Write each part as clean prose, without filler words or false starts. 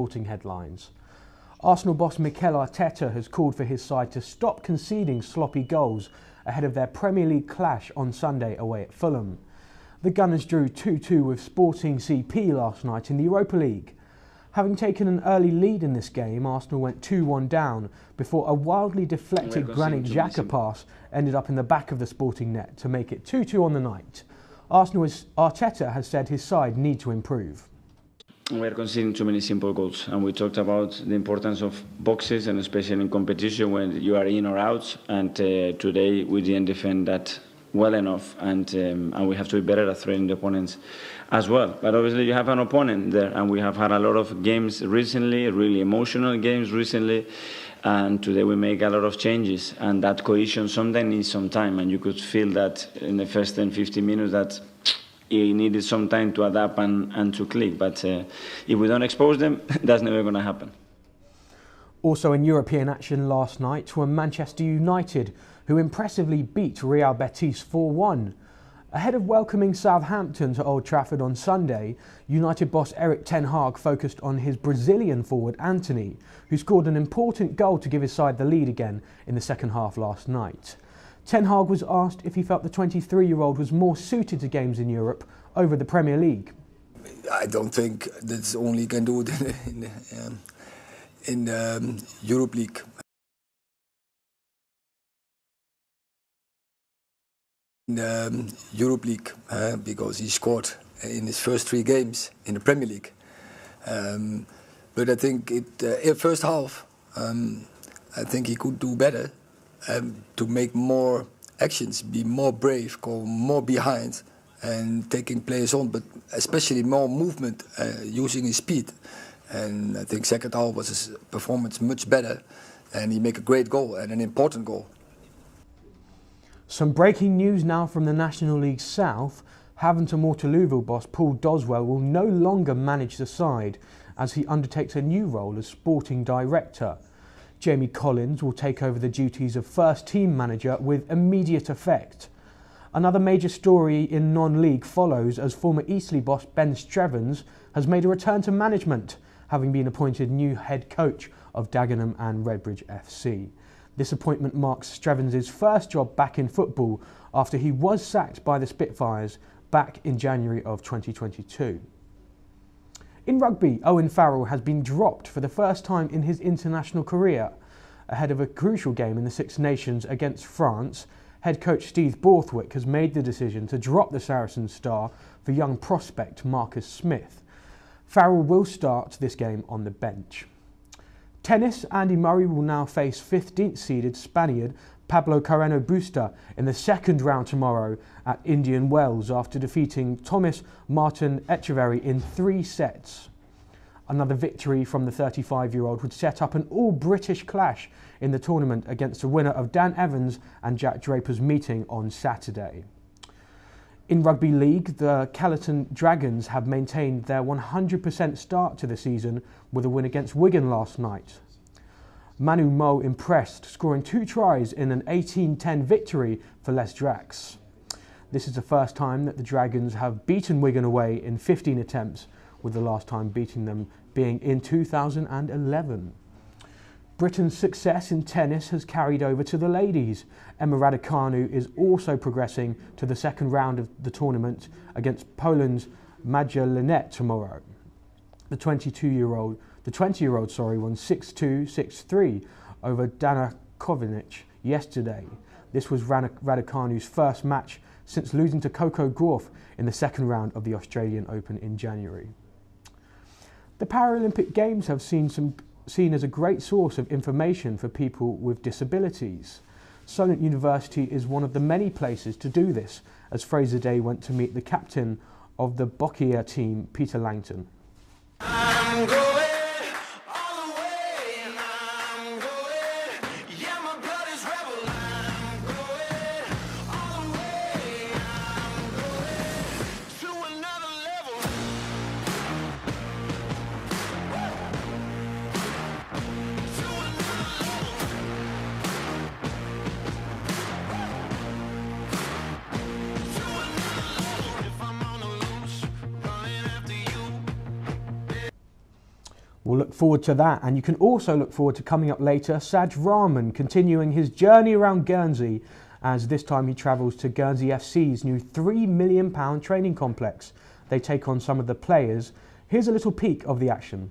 Sporting headlines. Arsenal boss Mikel Arteta has called for his side to stop conceding sloppy goals ahead of their Premier League clash on Sunday away at Fulham. The Gunners drew 2-2 with Sporting CP last night in the Europa League. Having taken an early lead in this game, Arsenal went 2-1 down before a wildly deflected Granit Xhaka pass ended up in the back of the Sporting net to make it 2-2 on the night. Arteta has said his side need to improve. We are conceding too many simple goals, and we talked about the importance of boxes, and especially in competition when you are in or out. And today we didn't defend that well enough, and we have to be better at threatening the opponents as well. But obviously you have an opponent there, and we have had a lot of games recently, really emotional games recently, and today we make a lot of changes, and that cohesion sometimes needs some time, and you could feel that in the first 10-15 minutes that he needed some time to adapt and to click, but if we don't expose them, that's never going to happen. Also in European action last night were Manchester United, who impressively beat Real Betis 4-1. Ahead of welcoming Southampton to Old Trafford on Sunday, United boss Erik ten Hag focused on his Brazilian forward Antony, who scored an important goal to give his side the lead again in the second half last night. Ten Hag was asked if he felt the 23-year-old was more suited to games in Europe over the Premier League. I don't think that's only can do it in the Europe League. In the Europe League, because he scored in his first 3 games in the Premier League. But I think in first half, I think he could do better. To make more actions, be more brave, go more behind and taking players on, but especially more movement, using his speed. And I think second half was his performance much better, and he made a great goal and an important goal. Some breaking news now from the National League South. Havant Waterlooville boss Paul Doswell will no longer manage the side as he undertakes a new role as sporting director. Jamie Collins will take over the duties of first team manager with immediate effect. Another major story in non-league follows as former Eastleigh boss Ben Strevens has made a return to management, having been appointed new head coach of Dagenham and Redbridge FC. This appointment marks Strevens' first job back in football after he was sacked by the Spitfires back in January of 2022. In rugby, Owen Farrell has been dropped for the first time in his international career. Ahead of a crucial game in the Six Nations against France, head coach Steve Borthwick has made the decision to drop the Saracens star for young prospect Marcus Smith. Farrell will start this game on the bench. Tennis, Andy Murray will now face 15th seeded Spaniard Pablo Carreno Busta in the second round tomorrow at Indian Wells after defeating Thomas Martin Etcheverry in 3 sets. Another victory from the 35-year-old would set up an all-British clash in the tournament against the winner of Dan Evans and Jack Draper's meeting on Saturday. In Rugby League, the Callerton Dragons have maintained their 100% start to the season with a win against Wigan last night. Manu Mo impressed, scoring 2 tries in an 18-10 victory for Les Dracs. This is the first time that the Dragons have beaten Wigan away in 15 attempts, with the last time beating them being in 2011. Britain's success in tennis has carried over to the ladies. Emma Raducanu is also progressing to the second round of the tournament against Poland's Maja Linette tomorrow. The 20-year-old won 6-2, 6-3 over Dana Kovinic yesterday. This was Raducanu's first match since losing to Coco Gauff in the second round of the Australian Open in January. The Paralympic Games have seen as a great source of information for people with disabilities. Solent University is one of the many places to do this, as Fraser Day went to meet the captain of the Bokia team, Peter Langton. We'll look forward to that, and you can also look forward to coming up later, Saj Rahman continuing his journey around Guernsey, as this time he travels to Guernsey FC's new £3 million training complex. They take on some of the players. Here's a little peek of the action.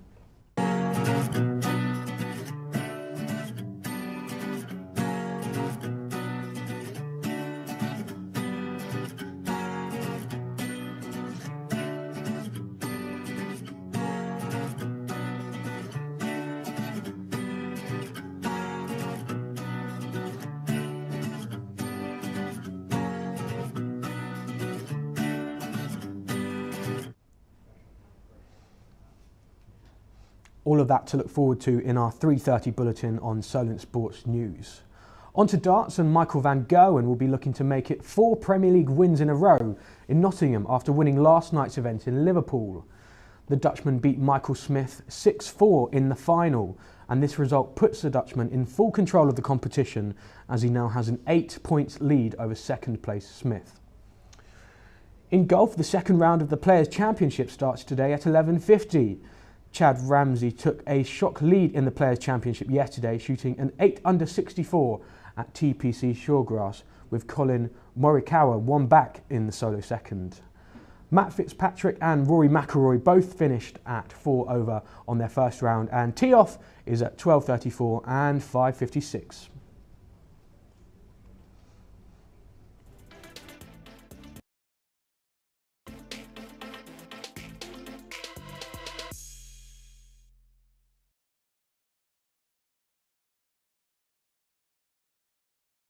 All of that to look forward to in our 3:30 bulletin on Solent Sports News. On to darts, and Michael van Gerwen will be looking to make it 4 Premier League wins in a row in Nottingham after winning last night's event in Liverpool. The Dutchman beat Michael Smith 6-4 in the final, and this result puts the Dutchman in full control of the competition as he now has an 8-point lead over second place Smith. In golf, the second round of the Players' Championship starts today at 11:50. Chad Ramsey took a shock lead in the Players' Championship yesterday, shooting an 8 under 64 at TPC Shawgrass, with Colin Morikawa one back in the solo second. Matt Fitzpatrick and Rory McIlroy both finished at 4 over on their first round, and tee-off is at 12:34 and 5:56.